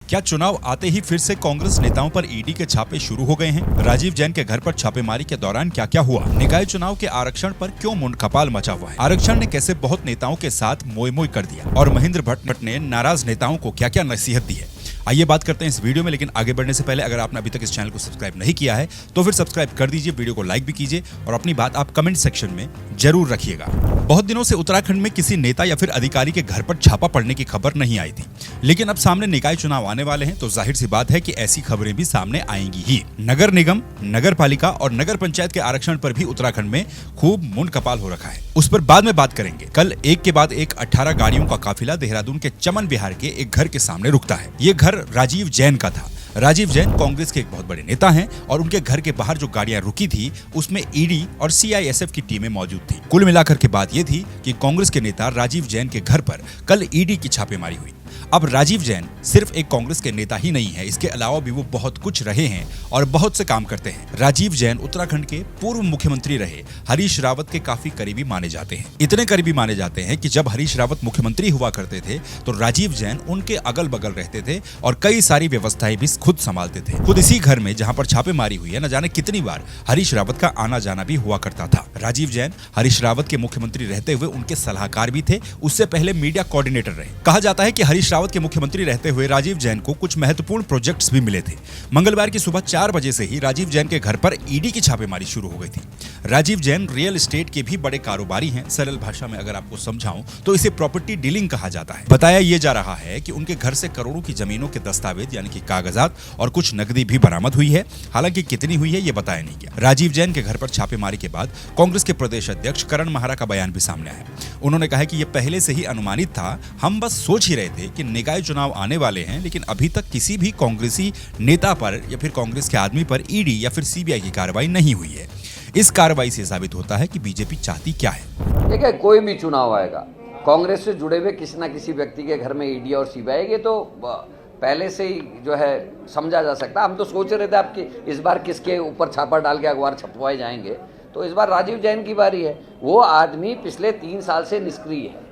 क्या चुनाव आते ही फिर से कांग्रेस नेताओं पर ईडी के छापे शुरू हो गए हैं? राजीव जैन के घर पर छापेमारी के दौरान क्या क्या हुआ? निकाय चुनाव के आरक्षण पर क्यों मुंडकपाल मचा हुआ है? आरक्षण ने कैसे बहुत नेताओं के साथ मोई मोई कर दिया? और महेंद्र भट्ट ने नाराज नेताओं को क्या क्या नसीहत दी है? आइए बात करते हैं इस वीडियो में, लेकिन आगे बढ़ने से पहले अगर आपने अभी तक इस चैनल को सब्सक्राइब नहीं किया है तो फिर सब्सक्राइब कर दीजिए, वीडियो को लाइक भी कीजिए और अपनी बात आप कमेंट सेक्शन में जरूर रखिएगा। बहुत दिनों से उत्तराखंड में किसी नेता या फिर अधिकारी के घर पर छापा पड़ने की खबर नहीं आई थी, लेकिन अब सामने निकाय चुनाव आने वाले हैं तो जाहिर सी बात है कि ऐसी खबरें भी सामने आएंगी ही। नगर निगम, नगर पालिका और नगर पंचायत के आरक्षण पर भी उत्तराखंड में खूब मुंडकपाल हो रखा है, उस पर बाद में बात करेंगे। कल एक के बाद एक 18 गाड़ियों का काफिला देहरादून के चमन विहार के एक घर के सामने रुकता है। ये घर राजीव जैन का था। राजीव जैन कांग्रेस के एक बहुत बड़े नेता हैं और उनके घर के बाहर जो गाड़ियां रुकी थी उसमें ईडी और सीआईएसएफ की टीमें मौजूद थी। कुल मिलाकर के बात यह थी कि कांग्रेस के नेता राजीव जैन के घर पर कल ईडी की छापेमारी हुई। अब राजीव जैन सिर्फ एक कांग्रेस के नेता ही नहीं है, इसके अलावा भी वो बहुत कुछ रहे हैं और बहुत से काम करते हैं। राजीव जैन उत्तराखंड के पूर्व मुख्यमंत्री रहे हरीश रावत के काफी करीबी माने जाते हैं। इतने करीबी माने जाते हैं कि जब हरीश रावत मुख्यमंत्री हुआ करते थे तो राजीव जैन उनके अगल बगल रहते थे और कई सारी व्यवस्थाएं भी खुद संभालते थे। खुद इसी घर में जहां पर छापेमारी हुई है, न जाने कितनी बार हरीश रावत का आना जाना भी हुआ करता था। राजीव जैन हरीश रावत के मुख्यमंत्री रहते हुए उनके सलाहकार भी थे, उससे पहले मीडिया कोऑर्डिनेटर रहे। कहा जाता है कि हरीश रावत के मुख्यमंत्री रहते हुए राजीव जैन को कुछ महत्वपूर्ण प्रोजेक्ट्स भी मिले थे। मंगलवार की सुबह 4 बजे से ही राजीव जैन के घर पर ईडी की छापेमारी शुरू हो गई थी। राजीव जैन रियल एस्टेट के भी बड़े कारोबारी हैं। सरल भाषा में अगर आपको समझाऊं तो इसे प्रॉपर्टी डीलिंग कहा जाता है। बताया यह जा रहा है कि उनके घर से करोड़ों की जमीनों के दस्तावेज यानी कि कागजात और कुछ नकदी भी बरामद हुई है। हालांकि कितनी हुई है ये बताया नहीं गया। राजीव जैन के घर पर छापेमारी के बाद कांग्रेस के प्रदेश अध्यक्ष करण महारा का बयान भी सामने आया। उन्होंने कहा कि यह पहले से ही अनुमानित था, हम बस सोच ही रहे थे कि निकाय चुनाव आने वाले हैं, लेकिन अभी तक किसी भी कांग्रेसी नेता पर या फिर कांग्रेस के आदमी पर ईडी या फिर सीबीआई की कार्रवाई नहीं हुई है। इस कार्रवाई से साबित होता है कि बीजेपी चाहती क्या है। देखिए, कोई भी चुनाव आएगा, कांग्रेस से जुड़े हुए किसी ना किसी व्यक्ति के घर में ईडी और सीबीआई ये तो पहले से ही जो है समझा जा सकता। हम तो सोच रहे थे आपकी इस बार किसके ऊपर छापा डाल के अखबार छपवाए जाएंगे, तो इस बार राजीव जैन की बारी है। वो आदमी पिछले 3 साल से निष्क्रिय है,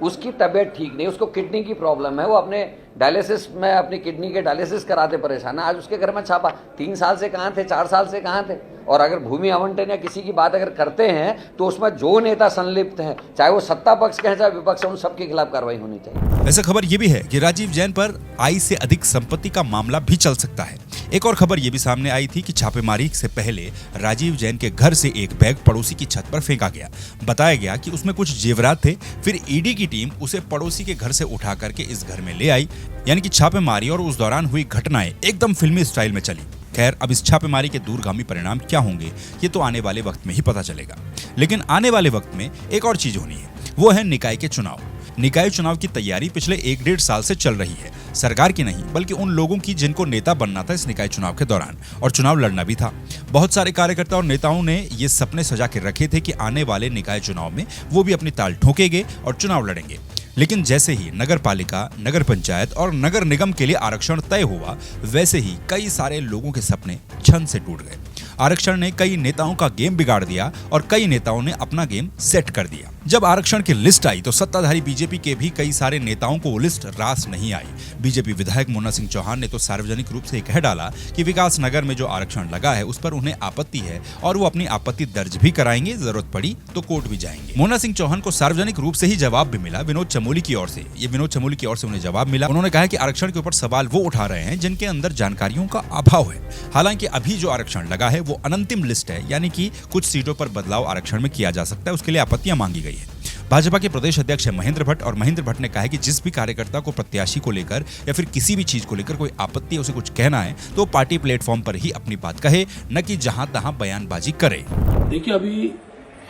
उसकी तबीयत ठीक नहीं, उसको किडनी की प्रॉब्लम है, वो अपने डायलिसिस में अपनी किडनी के डायलिसिस कराते परेशान है। आज उसके घर में छापा। 3 साल से कहाँ थे, 4 साल से कहाँ थे? और अगर भूमि आवंटन या किसी की बात अगर करते हैं तो उसमें जो नेता संलिप्त हैं, चाहे वो सत्ता पक्ष के हैं चाहे विपक्ष, उन सबके खिलाफ कार्रवाई होनी चाहिए। वैसे खबर ये भी है कि राजीव जैन पर आय से अधिक संपत्ति का मामला भी चल सकता है। एक और खबर ये भी सामने आई थी कि छापेमारी से पहले राजीव जैन के घर से एक बैग पड़ोसी की छत पर फेंका गया। बताया गया कि उसमें कुछ जेवरात थे, फिर ईडी की टीम उसे पड़ोसी के घर से उठा करके इस घर में ले आई। यानी कि छापेमारी और उस दौरान हुई घटनाएं एकदम फिल्मी स्टाइल में चली। खैर, अब इस छापेमारी के दूरगामी परिणाम क्या होंगे ये तो आने वाले वक्त में ही पता चलेगा, लेकिन आने वाले वक्त में एक और चीज होनी है, वो है निकाय के चुनाव। निकाय चुनाव की तैयारी पिछले 1-1.5 साल से चल रही है। सरकार की नहीं बल्कि उन लोगों की जिनको नेता बनना था इस निकाय चुनाव के दौरान, और चुनाव लड़ना भी था। बहुत सारे कार्यकर्ता और नेताओं ने ये सपने सजा के रखे थे कि आने वाले निकाय चुनाव में वो भी अपनी ताल ठोकेंगे और चुनाव लड़ेंगे। लेकिन जैसे ही नगर पालिका, नगर पंचायत और नगर निगम के लिए आरक्षण तय हुआ, वैसे ही कई सारे लोगों के सपने क्षण से टूट गए। आरक्षण ने कई नेताओं का गेम बिगाड़ दिया और कई नेताओं ने अपना गेम सेट कर दिया। जब आरक्षण की लिस्ट आई तो सत्ताधारी बीजेपी के भी कई सारे नेताओं को वो लिस्ट रास नहीं आई। बीजेपी विधायक मुन्ना सिंह चौहान ने तो सार्वजनिक रूप से कह डाला कि विकास नगर में जो आरक्षण लगा है उस पर उन्हें आपत्ति है और वो अपनी आपत्ति दर्ज भी कराएंगे, जरूरत पड़ी तो कोर्ट भी जाएंगे। मुन्ना सिंह चौहान को सार्वजनिक रूप से ही जवाब भी मिला विनोद चमोली की ओर से। विनोद चमोली की ओर से उन्हें जवाब मिला। उन्होंने कहा कि आरक्षण के ऊपर सवाल वो उठा रहे हैं जिनके अंदर जानकारियों का अभाव है। हालांकि अभी जो आरक्षण लगा है वो अनंतिम लिस्ट है, यानी कि कुछ सीटों पर बदलाव आरक्षण में किया जा सकता है, उसके लिए आपत्तियां मांगी गई है। भाजपा के प्रदेश अध्यक्ष है महेंद्र भट्ट, और महेंद्र भट्ट ने कहा है कि जिस भी कार्यकर्ता को प्रत्याशी को लेकर या फिर किसी भी चीज को लेकर कोई आपत्ति है, उसे कुछ कहना है तो पार्टी प्लेटफॉर्म पर ही अपनी बात कहे, न कि जहां तहां बयानबाजी करे। देखिए, अभी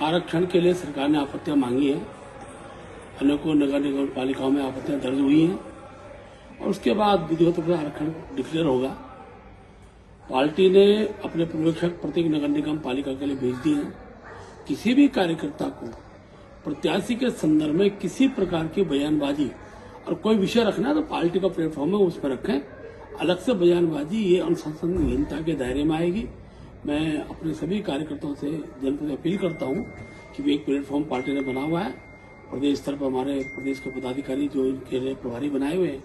आरक्षण के लिए सरकार ने आपत्तियां मांगी है, अनेकों नगर निगम पालिकाओं में आपत्तियां दर्ज हुई हैं और उसके बाद विधिवत रूप से आरक्षण डिक्लेयर होगा। पार्टी ने अपने पर्यवेक्षक प्रत्येक नगर निगम पालिका के लिए भेज दिए हैं। किसी भी कार्यकर्ता को प्रत्याशी के संदर्भ में किसी प्रकार की बयानबाजी और कोई विषय रखना है तो पार्टी का प्लेटफॉर्म है, उस पर रखें। अलग से बयानबाजी ये अनुशासनहीनता के दायरे में आएगी। मैं अपने सभी कार्यकर्ताओं से जनता से अपील करता हूं कि एक प्लेटफॉर्म पार्टी ने बना हुआ है। प्रदेश स्तर पर हमारे प्रदेश के पदाधिकारी जो इनके लिए प्रभारी बनाए हुए हैं,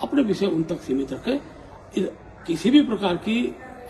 अपने विषय उन तक सीमित रखें। किसी भी प्रकार की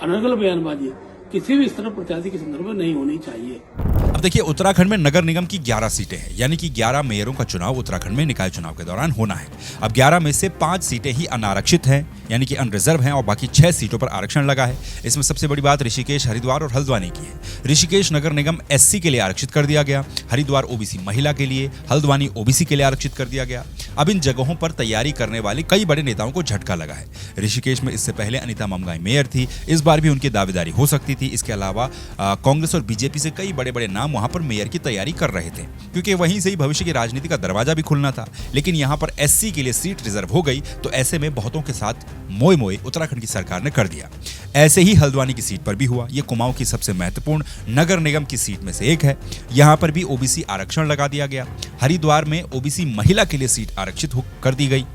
अनर्गल बयानबाजी किसी भी स्तर प्रत्याशी के संदर्भ में नहीं होनी चाहिए। अब देखिए, उत्तराखंड में नगर निगम की 11 सीटें हैं, यानी कि 11 मेयरों का चुनाव उत्तराखंड में निकाय चुनाव के दौरान होना है। अब 11 में से 5 सीटें ही अनारक्षित हैं, यानी कि अनरिजर्व हैं, और बाकी 6 सीटों पर आरक्षण लगा है। इसमें सबसे बड़ी बात ऋषिकेश, हरिद्वार और हल्द्वानी की है। ऋषिकेश नगर निगम SC के लिए आरक्षित कर दिया गया, हरिद्वार OBC महिला के लिए, हल्द्वानी OBC के लिए आरक्षित कर दिया गया। अब इन जगहों पर तैयारी करने वाले कई बड़े नेताओं को झटका लगा है। ऋषिकेश में इससे पहले अनिता ममगाई मेयर थी, इस बार भी उनकी दावेदारी हो सकती थी। इसके अलावा कांग्रेस और बीजेपी से कई बड़े बड़े नाम वहां पर मेयर की तैयारी कर रहे थे, क्योंकि वहीं से ही भविष्य की राजनीति का दरवाजा भी खुलना था। लेकिन यहां पर SC के लिए सीट रिजर्व हो गई, तो ऐसे में बहुतों के साथ मोए मोए उत्तराखंड की सरकार ने कर दिया। ऐसे ही हल्द्वानी की सीट पर भी हुआ। ये कुमाऊं की सबसे महत्वपूर्ण नगर निगम की सीट में से एक है। यहां पर भी OBC आरक्षण लगा दिया गया। हरिद्वार में OBC महिला के लिए सीट आरक्षित कर दी गई।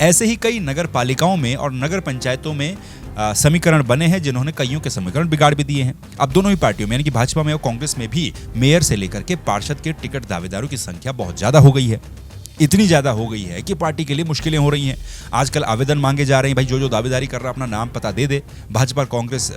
ऐसे ही कई नगर पालिकाओं में और नगर पंचायतों में समीकरण बने हैं, जिन्होंने कईयों के समीकरण बिगाड़ भी दिए हैं। अब दोनों ही पार्टियों में, यानी कि भाजपा में और कांग्रेस में भी मेयर से लेकर के पार्षद के टिकट दावेदारों की संख्या बहुत ज्यादा हो गई है। इतनी ज्यादा हो गई है कि पार्टी के लिए मुश्किलें हो रही हैं। आजकल आवेदन मांगे जा रहे हैं, भाई जो दावेदारी कर रहा है अपना नाम पता दे दे। भाजपा और कांग्रेस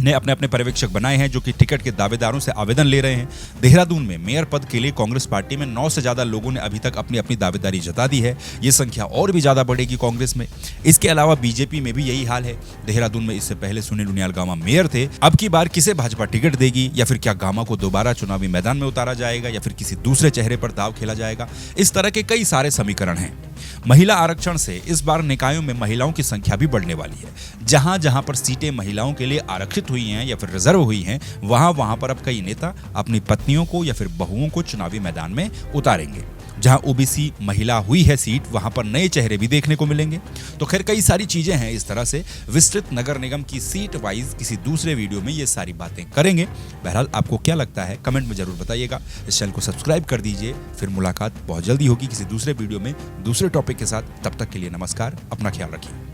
ने अपने अपने पर्यवेक्षक बनाए हैं, जो कि टिकट के दावेदारों से आवेदन ले रहे हैं। देहरादून में मेयर पद के लिए कांग्रेस पार्टी में 9 से ज्यादा लोगों ने अभी तक अपनी अपनी दावेदारी जता दी है। ये संख्या और भी ज्यादा बढ़ेगी कांग्रेस में। इसके अलावा बीजेपी में भी यही हाल है। देहरादून में इससे पहले सुनील उनियाल गामा मेयर थे। अब की बार किसे भाजपा टिकट देगी, या फिर क्या गामा को दोबारा चुनावी मैदान में उतारा जाएगा, या फिर किसी दूसरे चेहरे पर दाव खेला जाएगा, इस तरह के कई सारे समीकरण हैं। महिला आरक्षण से इस बार निकायों में महिलाओं की संख्या भी बढ़ने वाली है। जहां जहां पर सीटें महिलाओं के लिए आरक्षित हुई हैं या फिर रिजर्व हुई हैं, वहां पर अब कई नेता अपनी पत्नियों को या फिर बहुओं को चुनावी मैदान में उतारेंगे। जहां OBC महिला हुई है सीट, वहां पर नए चेहरे भी देखने को मिलेंगे। तो खैर, कई सारी चीजें हैं इस तरह से। विस्तृत नगर निगम की सीट वाइज किसी दूसरे वीडियो में ये सारी बातें करेंगे। बहरहाल, आपको क्या लगता है कमेंट में जरूर बताइएगा। इस चैनल को सब्सक्राइब कर दीजिए। फिर मुलाकात बहुत जल्दी होगी किसी दूसरे वीडियो में दूसरे टॉपिक के साथ। तब तक के लिए नमस्कार, अपना ख्याल रखिए।